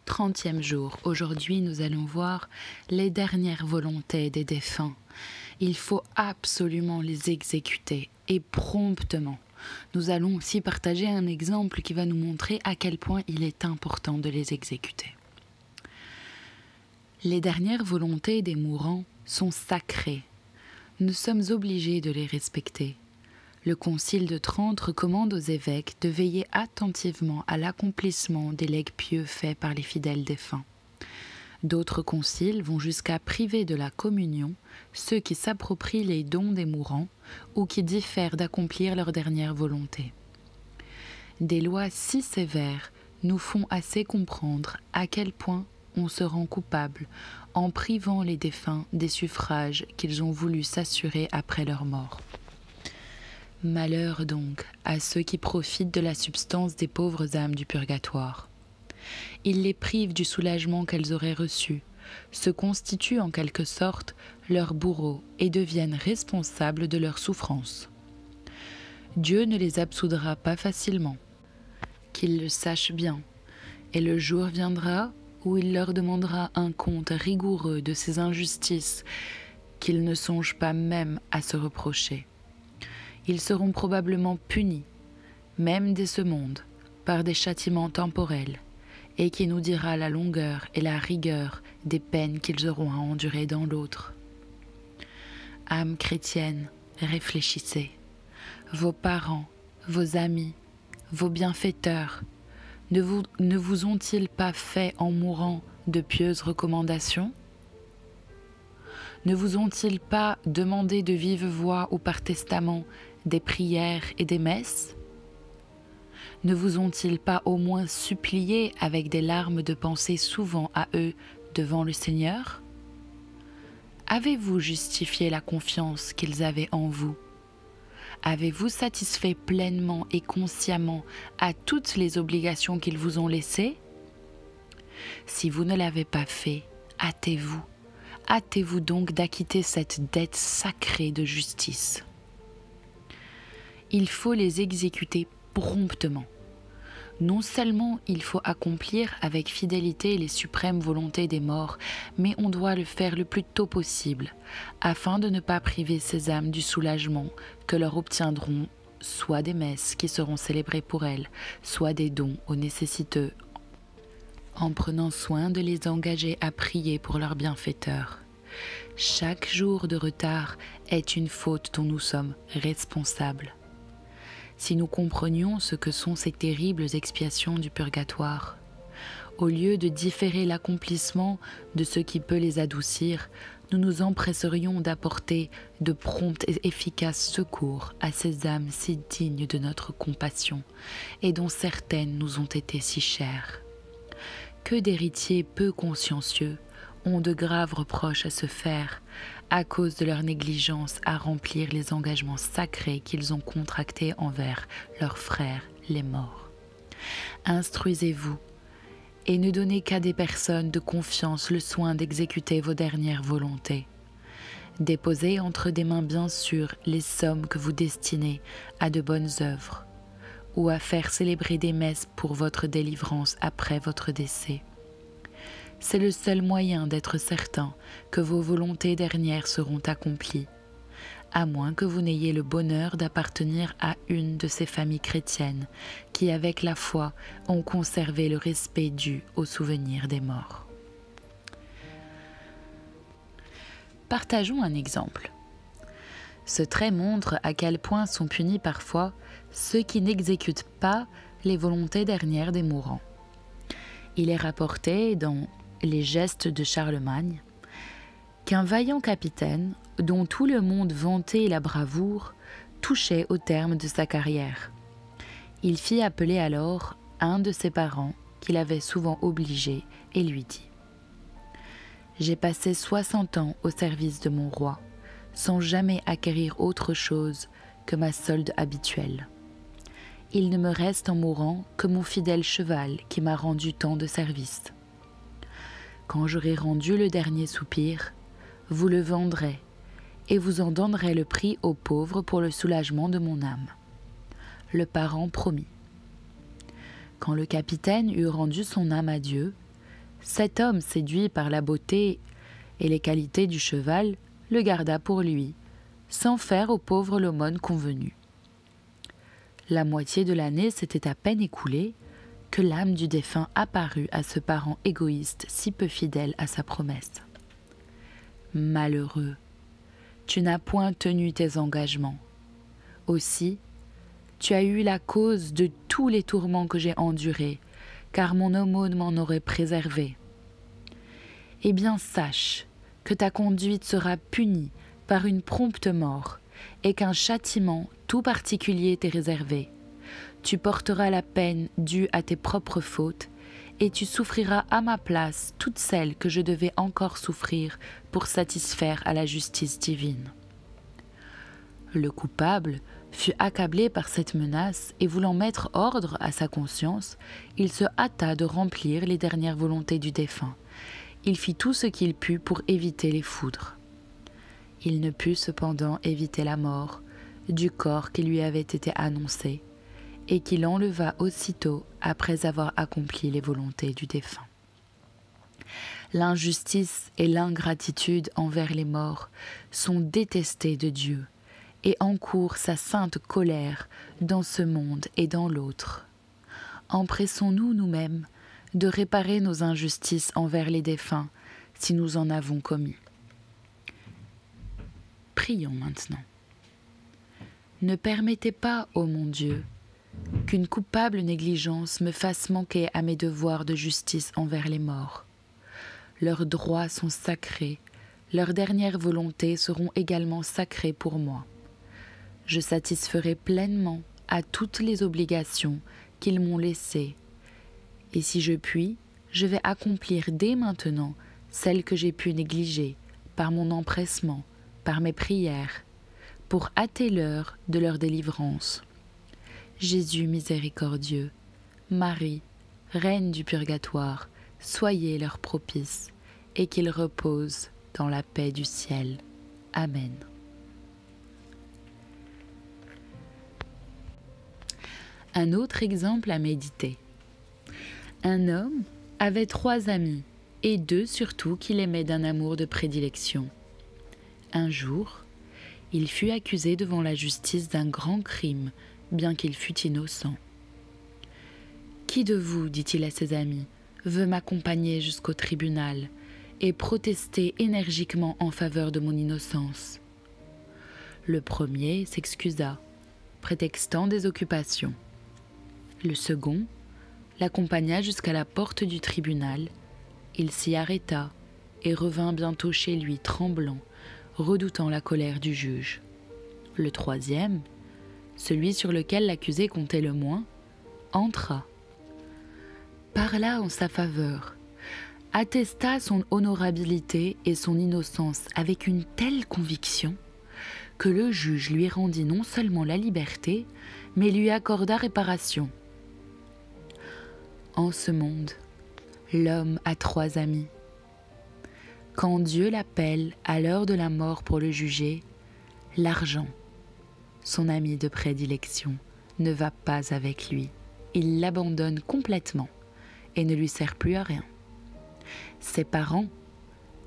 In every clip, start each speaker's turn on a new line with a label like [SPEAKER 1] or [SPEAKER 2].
[SPEAKER 1] 30e jour. Aujourd'hui, nous allons voir les dernières volontés des défunts. Il faut absolument les exécuter et promptement. Nous allons aussi partager un exemple qui va nous montrer à quel point il est important de les exécuter. Les dernières volontés des mourants sont sacrées. Nous sommes obligés de les respecter. Le Concile de Trente recommande aux évêques de veiller attentivement à l'accomplissement des legs pieux faits par les fidèles défunts. D'autres conciles vont jusqu'à priver de la communion ceux qui s'approprient les dons des mourants ou qui diffèrent d'accomplir leur dernière volonté. Des lois si sévères nous font assez comprendre à quel point on se rend coupable en privant les défunts des suffrages qu'ils ont voulu s'assurer après leur mort. Malheur donc à ceux qui profitent de la substance des pauvres âmes du purgatoire. Ils les privent du soulagement qu'elles auraient reçu, se constituent en quelque sorte leurs bourreaux et deviennent responsables de leurs souffrances. Dieu ne les absoudra pas facilement, qu'ils le sachent bien, et le jour viendra où il leur demandera un compte rigoureux de ces injustices qu'ils ne songent pas même à se reprocher. Ils seront probablement punis, même dès ce monde, par des châtiments temporels, et qui nous dira la longueur et la rigueur des peines qu'ils auront à endurer dans l'autre. Âmes chrétiennes, réfléchissez. Vos parents, vos amis, vos bienfaiteurs, ne vous ont-ils pas fait en mourant de pieuses recommandations ? Ne vous ont-ils pas demandé de vive voix ou par testament des prières et des messes ? Ne vous ont-ils pas au moins supplié avec des larmes de penser souvent à eux devant le Seigneur ? Avez-vous justifié la confiance qu'ils avaient en vous ? Avez-vous satisfait pleinement et consciemment à toutes les obligations qu'ils vous ont laissées ? Si vous ne l'avez pas fait, hâtez-vous. Hâtez-vous donc d'acquitter cette dette sacrée de justice. Il faut les exécuter promptement. Non seulement il faut accomplir avec fidélité les suprêmes volontés des morts, mais on doit le faire le plus tôt possible, afin de ne pas priver ces âmes du soulagement que leur obtiendront soit des messes qui seront célébrées pour elles, soit des dons aux nécessiteux, en prenant soin de les engager à prier pour leurs bienfaiteurs. Chaque jour de retard est une faute dont nous sommes responsables. Si nous comprenions ce que sont ces terribles expiations du purgatoire, au lieu de différer l'accomplissement de ce qui peut les adoucir, nous nous empresserions d'apporter de prompts et efficaces secours à ces âmes si dignes de notre compassion et dont certaines nous ont été si chères. Que d'héritiers peu consciencieux ont de graves reproches à se faire à cause de leur négligence à remplir les engagements sacrés qu'ils ont contractés envers leurs frères les morts. Instruisez-vous et ne donnez qu'à des personnes de confiance le soin d'exécuter vos dernières volontés. Déposez entre des mains bien sûres les sommes que vous destinez à de bonnes œuvres ou à faire célébrer des messes pour votre délivrance après votre décès. C'est le seul moyen d'être certain que vos volontés dernières seront accomplies, à moins que vous n'ayez le bonheur d'appartenir à une de ces familles chrétiennes qui, avec la foi, ont conservé le respect dû au souvenir des morts. Partageons un exemple. Ce trait montre à quel point sont punis parfois ceux qui n'exécutent pas les volontés dernières des mourants. Il est rapporté dans Les gestes de Charlemagne qu'un vaillant capitaine, dont tout le monde vantait la bravoure, touchait au terme de sa carrière. Il fit appeler alors un de ses parents qu'il avait souvent obligé et lui dit : « J'ai passé 60 ans au service de mon roi, sans jamais acquérir autre chose que ma solde habituelle. Il ne me reste en mourant que mon fidèle cheval qui m'a rendu tant de services. Quand j'aurai rendu le dernier soupir, vous le vendrez et vous en donnerez le prix aux pauvres pour le soulagement de mon âme. » Le parent promit. Quand le capitaine eut rendu son âme à Dieu, Cet homme, séduit par la beauté et les qualités du cheval, le garda pour lui, sans faire au pauvre l'aumône convenue. La moitié de l'année s'était à peine écoulée que l'âme du défunt apparut à ce parent égoïste si peu fidèle à sa promesse. Malheureux, tu n'as point tenu tes engagements. Aussi, tu as eu la cause de tous les tourments que j'ai endurés, car mon aumône m'en aurait préservé. Eh bien, sache que ta conduite sera punie par une prompte mort et qu'un châtiment tout particulier t'est réservé. Tu porteras la peine due à tes propres fautes et tu souffriras à ma place toutes celles que je devais encore souffrir pour satisfaire à la justice divine. Le coupable fut accablé par cette menace et voulant mettre ordre à sa conscience, il se hâta de remplir les dernières volontés du défunt. Il fit tout ce qu'il put pour éviter les foudres. Il ne put cependant éviter la mort du corps qui lui avait été annoncé et qu'il enleva aussitôt après avoir accompli les volontés du défunt. L'injustice et l'ingratitude envers les morts sont détestées de Dieu et encourent sa sainte colère dans ce monde et dans l'autre. Empressons-nous nous-mêmes de réparer nos injustices envers les défunts si nous en avons commis. Prions maintenant. Ne permettez pas, ô mon Dieu, qu'une coupable négligence me fasse manquer à mes devoirs de justice envers les morts. Leurs droits sont sacrés, leurs dernières volontés seront également sacrées pour moi. Je satisferai pleinement à toutes les obligations qu'ils m'ont laissées, et si je puis, je vais accomplir dès maintenant celles que j'ai pu négliger par mon empressement, par mes prières, pour hâter l'heure de leur délivrance. Jésus miséricordieux, Marie, Reine du purgatoire, soyez leur propice, et qu'ils reposent dans la paix du ciel. Amen. Un autre exemple à méditer. Un homme avait 3 amis, et 2 surtout qu'il aimait d'un amour de prédilection. Un jour, il fut accusé devant la justice d'un grand crime, bien qu'il fût innocent. « Qui de vous, dit-il à ses amis, veut m'accompagner jusqu'au tribunal et protester énergiquement en faveur de mon innocence ?» Le premier s'excusa, prétextant des occupations. Le second l'accompagna jusqu'à la porte du tribunal. Il s'y arrêta et revint bientôt chez lui tremblant, redoutant la colère du juge. Le troisième, celui sur lequel l'accusé comptait le moins, entra, parla en sa faveur, attesta son honorabilité et son innocence avec une telle conviction que le juge lui rendit non seulement la liberté, mais lui accorda réparation. En ce monde, l'homme a 3 amis. Quand Dieu l'appelle à l'heure de la mort pour le juger, l'argent, son ami de prédilection, ne va pas avec lui. Il l'abandonne complètement et ne lui sert plus à rien. Ses parents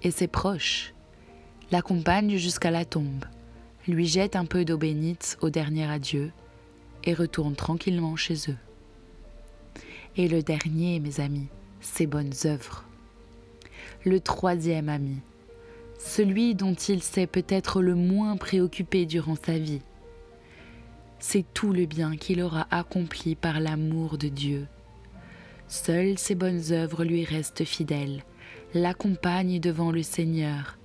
[SPEAKER 1] et ses proches l'accompagnent jusqu'à la tombe, lui jettent un peu d'eau bénite au dernier adieu et retournent tranquillement chez eux. Et le dernier, mes amis, ses bonnes œuvres. Le troisième ami, celui dont il s'est peut-être le moins préoccupé durant sa vie. C'est tout le bien qu'il aura accompli par l'amour de Dieu. Seules ses bonnes œuvres lui restent fidèles, l'accompagnent devant le Seigneur,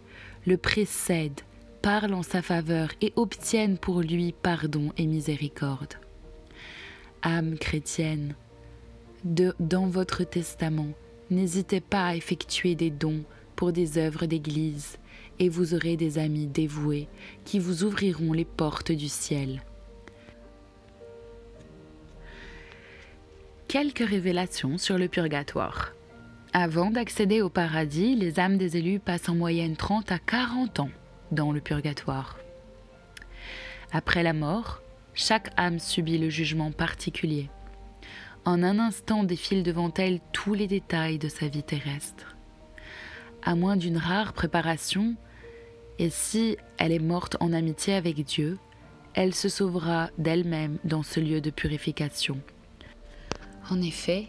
[SPEAKER 1] le précèdent, parlent en sa faveur et obtiennent pour lui pardon et miséricorde. Âme chrétienne, dans votre testament, n'hésitez pas à effectuer des dons pour des œuvres d'église et vous aurez des amis dévoués qui vous ouvriront les portes du ciel. Quelques révélations sur le purgatoire. Avant d'accéder au paradis, les âmes des élus passent en moyenne 30 à 40 ans dans le purgatoire. Après la mort, chaque âme subit le jugement particulier. En un instant défilent devant elle tous les détails de sa vie terrestre. À moins d'une rare préparation, et si elle est morte en amitié avec Dieu, elle se sauvera d'elle-même dans ce lieu de purification. En effet,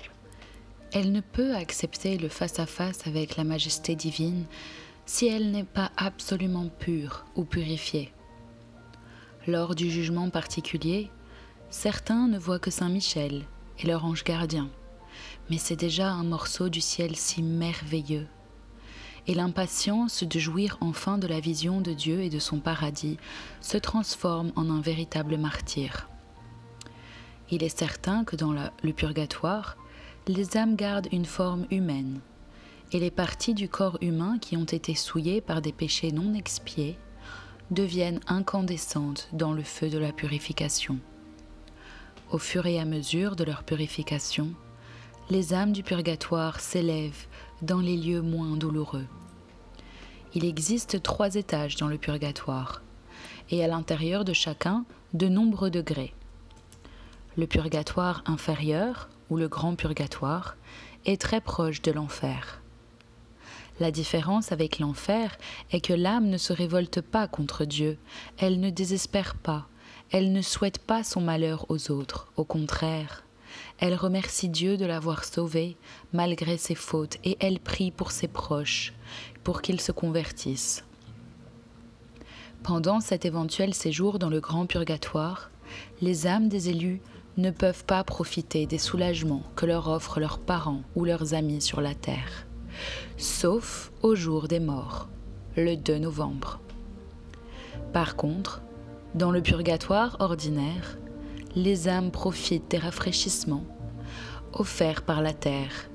[SPEAKER 1] elle ne peut accepter le face-à-face avec la majesté divine si elle n'est pas absolument pure ou purifiée. Lors du jugement particulier, certains ne voient que Saint Michel et leur ange gardien, mais c'est déjà un morceau du ciel si merveilleux. Et l'impatience de jouir enfin de la vision de Dieu et de son paradis se transforme en un véritable martyr. Il est certain que dans le purgatoire, les âmes gardent une forme humaine, et les parties du corps humain qui ont été souillées par des péchés non expiés deviennent incandescentes dans le feu de la purification. Au fur et à mesure de leur purification, les âmes du purgatoire s'élèvent dans les lieux moins douloureux. Il existe 3 étages dans le purgatoire, et à l'intérieur de chacun, de nombreux degrés. Le purgatoire inférieur, ou le grand purgatoire, est très proche de l'enfer. La différence avec l'enfer est que l'âme ne se révolte pas contre Dieu, elle ne désespère pas, elle ne souhaite pas son malheur aux autres, au contraire. Elle remercie Dieu de l'avoir sauvée malgré ses fautes et elle prie pour ses proches, pour qu'ils se convertissent. Pendant cet éventuel séjour dans le grand purgatoire, les âmes des élus ne peuvent pas profiter des soulagements que leur offrent leurs parents ou leurs amis sur la terre, sauf au jour des morts, le 2 novembre. Par contre, dans le purgatoire ordinaire, les âmes profitent des rafraîchissements offerts par la terre,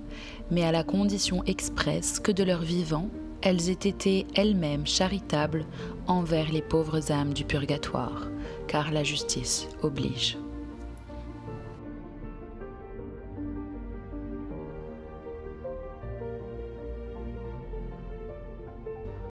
[SPEAKER 1] mais à la condition expresse que de leur vivant, elles aient été elles-mêmes charitables envers les pauvres âmes du purgatoire, car la justice oblige.